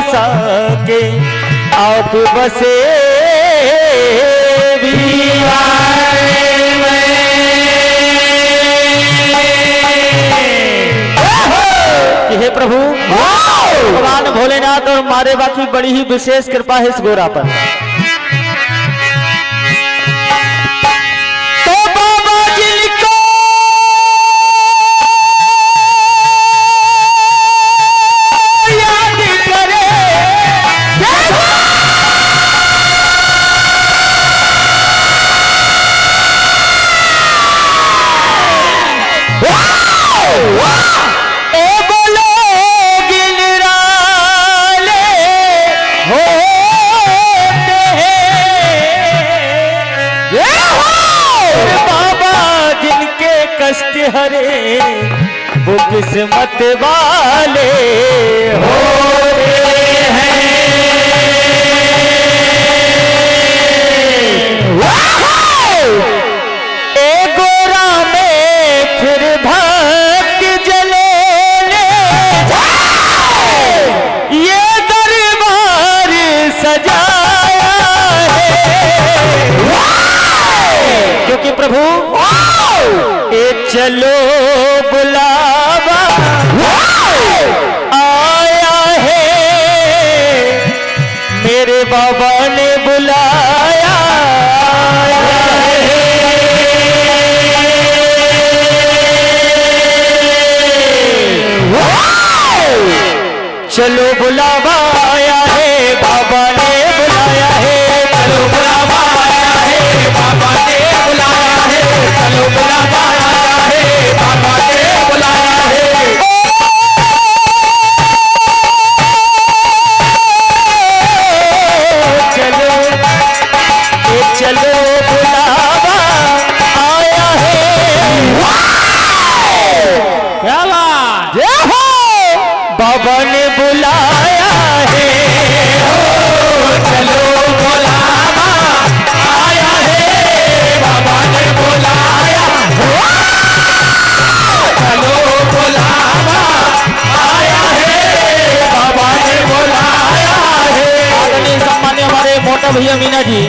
बसा के आप बसे कि हे प्रभु भगवान भोलेनाथ और मारे बाकी बड़ी ही विशेष कृपा है इस गोरा पर। तो बाबा जिनको याद करे कष्ट हरे वो किस्मत वाले होते हैं। ए गोरा में फिर भक्त जले ये दरबार सजाया है क्योंकि प्रभु चलो बुलावा आया है मेरे बाबा ने बुलाया है। चलो बुलावा आया है बाबा ने बुलाया है। चलो बुलावा आया है बाबा ने बुलाया है। चलो बुलावा बाबा ने बुलाया है। चलो चलो बुलावा आया है। क्या बात जय हो बाबा ने बुलाया है। चलो बुलावा आया है बाबा ने बुलाया। चलो बुलावा आया है बाबा ने बुलाया है। आदरणीय सम्मान्य हमारे मोटा भैया मीना जी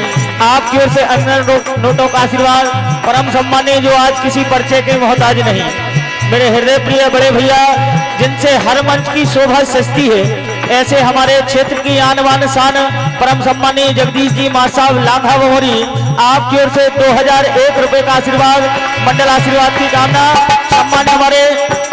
आपकी ओर से अन्य नोटों का आशीर्वाद। परम सम्मान्य जो आज किसी परिचय के मोहताज नहीं, मेरे हृदय प्रिय बड़े भैया जिनसे हर मंच की शोभा सजती है, ऐसे हमारे क्षेत्र की आन बान शान परम सम्मानीय जगदीश जी मां साहब लाखा बहोरी आपकी ओर से 2001 रुपए का आशीर्वाद, मंडल आशीर्वाद की कामना। सम्मान्य हमारे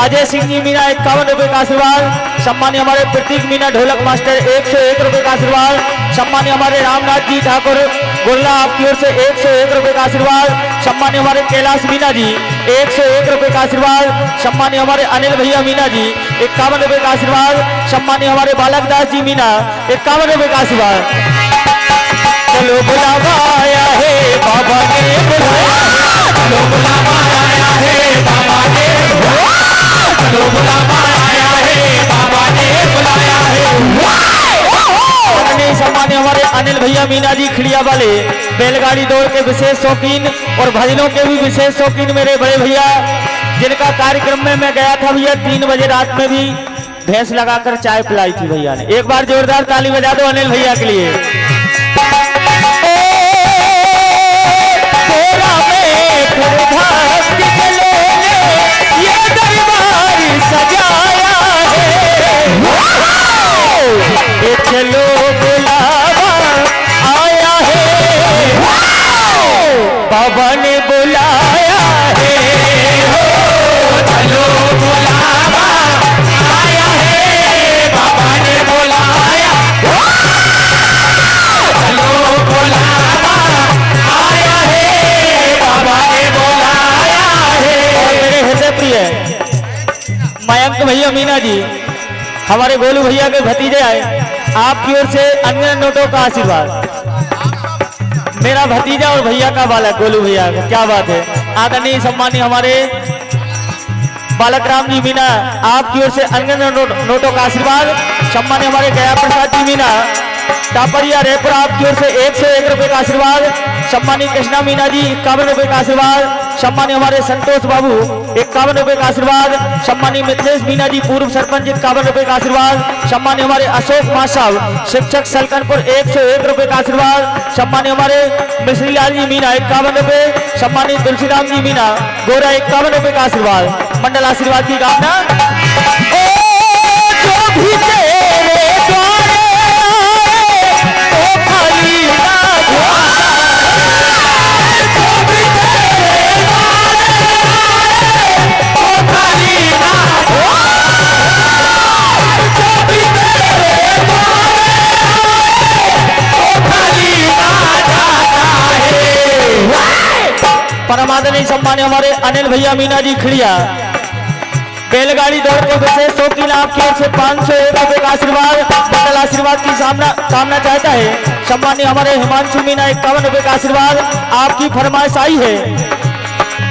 अजय सिंह जी मीना 51 रुपए का आशीर्वाद। सम्मान्य हमारे प्रतीक मीना ढोलक मास्टर 101 रुपए का आशीर्वाद। सम्मान्य हमारे रामनाथ जी ठाकुर गोल्ला आपकी ओर से 101 रुपए का आशीर्वाद। सम्मान्य हमारे कैलाश मीना जी 101 रुपए का आशीर्वाद। सम्मान्य हमारे अनिल भैया मीना जी 51 रुपए का आशीर्वाद। सम्मान्य हमारे बालक दास जी मीना 51 रुपए का आशीर्वाद। चलो बुलावा आया है बाबा ने बुलाया। चलो बुलावा आया है बाबा ने। चलो बुलावा आया है बाबा ने बुलाया है। सम्मान्य हमारे अनिल भैया मीना जी खिड़िया वाले बैलगाड़ी दौड़ के विशेष शौकीन और भजनों के भी विशेष शौकीन मेरे बड़े भैया जिनका कार्यक्रम में मैं गया था भैया 3 बजे रात में भी भैंस लगाकर चाय पिलाई थी भैया ने। एक बार जोरदार ताली बजा दो अनिल भैया के लिए। ये दरबार सजाया है। चलो बुलावा आया है बाबा ने बुलाया है। चलो बुलावा आया है बाबा ने बुलाया। चलो बुलावा आया है बाबा ने बुलाया है। और मेरे हृदय प्रिय मयंक भैया मीना जी हमारे गोलू भैया के भतीजे आए आपकी ओर से अन्य नोटों का आशीर्वाद। मेरा भतीजा और भैया का बालक गोलू भैया का क्या बात है। आदरणीय सम्मानीय हमारे बालक राम जी मीना आपकी ओर से अन्य नोटों का आशीर्वाद। सम्मानीय हमारे गया प्रसाद जी मीना टापरिया रेपुर आपकी ओर से 101 रुपए का आशीर्वाद। सम्मानित कृष्णा मीना जी 51 रुपए का आशीर्वाद। सम्मानित हमारे संतोष बाबू 51 रुपए का आशीर्वाद। सम्मानित मिथिलेश मीना जी पूर्व सरपंच 51 रुपए का आशीर्वाद। सम्मानित हमारे अशोक मां साहब शिक्षक सलकनपुर 101 रुपए का आशीर्वाद। सम्मानित हमारे मिश्री लाल जी मीना 51 रुपए। सम्मानित तुलसीराम जी मीना गोरा 51 रुपए का आशीर्वाद। मंडल आशीर्वाद की कामना। जो भी तेरे द्वारे आए तो खाली ना जाता। जो भी तेरे द्वारे आए तो खाली ना जाता। जो भी तेरे द्वारे आए तो खाली ना जाता है। परमादरणीय सम्मान्य हमारे अनिल भैया मीना जी खिड़िया बैलगाड़ी दौड़ के विशेष शौकीन आपकी ओर से 501 रुपए का आशीर्वाद। मंडल आशीर्वाद की कामना चाहता है। सम्मान्य हमारे हिमांशु मीना 51 रुपए का आशीर्वाद। आपकी फरमाइश आई है।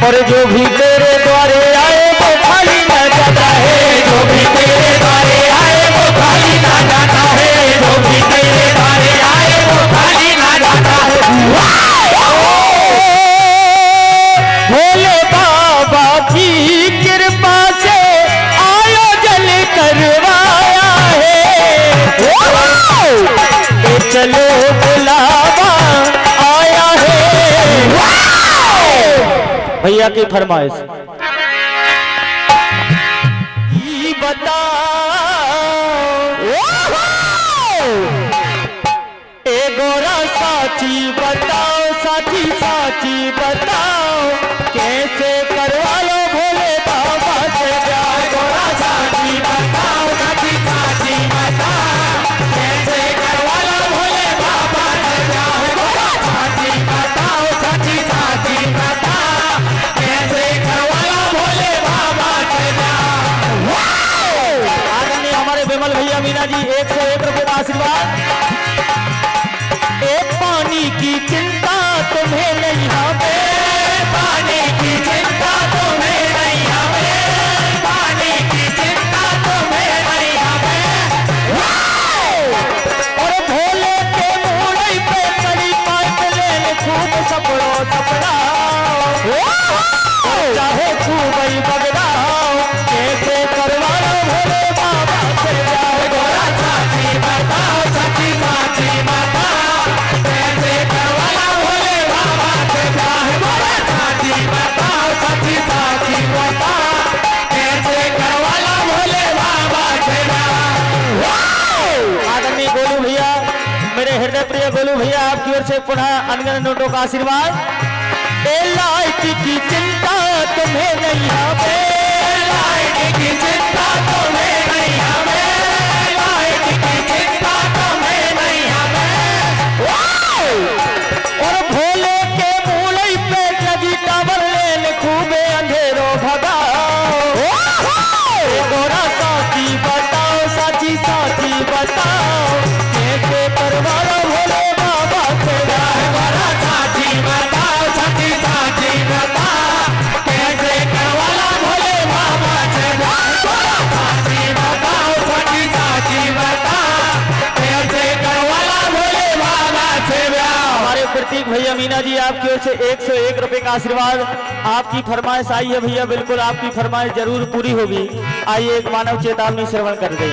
और जो भी तेरे द्वारे आए वो खाली ना जाता है। जो भी तेरे द्वारे आए वो खाली ना जाता है। जो भी तेरे द्वारे आए वो खाली ना जाता है। भोले बाबा की कृपा से आयोजन करवाया है। चलो बुलावा आया है। भैया की फरमाइश बताओ ए गोरा साची बताओ साची साची बताओ कैसे करवा लो भोले बाबा से प्यार। गोरा साची बताओ साची साची बताओ कैसे करवा लो भोले बाबा से प्यार। गोरा साची बताओ साची साची बताओ कैसे करवा लो भोले बाबा से प्यार। आदरणीय हमारे विमल भैया मीना जी 101 रुपए का आशीर्वाद। एक पानी की चिंता तुम्हें नहीं हमें। पानी की चिंता तुम्हें नहीं हमें। पानी की चिंता तुम्हें नहीं हमें। और भोले के मुड़ई पे कड़ी पाइप ले खूब सपड़ो सपड़ाओ। चाहे खूब ही बगड़ाओ कैसे करवा लो भोले बाबा से प्यार। गोरा साची बताओ साची साची बताओ कैसे करवा लो भोले बाबा से प्यार। गोरा साची बताओ साची साची बताओ कैसे करवा लो भोले बाबा से प्यार। आदरणीय गोलू भैया मेरे हृदय प्रिय गोलू भैया आपकी ओर से पुनः अनगिनत नोटों का आशीर्वाद। लाइट की चिंता तुम्हें नहीं हमें। लाइट की चिंता तुम्हें नहीं हमें। लाइट की चिंता तुम्हें नहीं हमें। और भोले के मूलई पे लगी टावर लेन खूबे अंधेरों भगाओ। गोरा साची बताओ साची साची बताओ कैसे करवा लो भोले बाबा से प्यार। गोरा साची बताओ साची साची बताओ कैसे करवा लो भोले बाबा से प्यार। गोरा साची बताओ साची साची बताओ कैसे करवा लो भोले बाबा से प्यार। हमारे प्रतीक भैया मीना जी आपकी ओर से 101 रुपए का आशीर्वाद। आपकी फरमाइश आई है भैया, बिल्कुल आपकी फरमाइश जरूर पूरी होगी। आइए एक मानव चेतावनी श्रवण कर दें।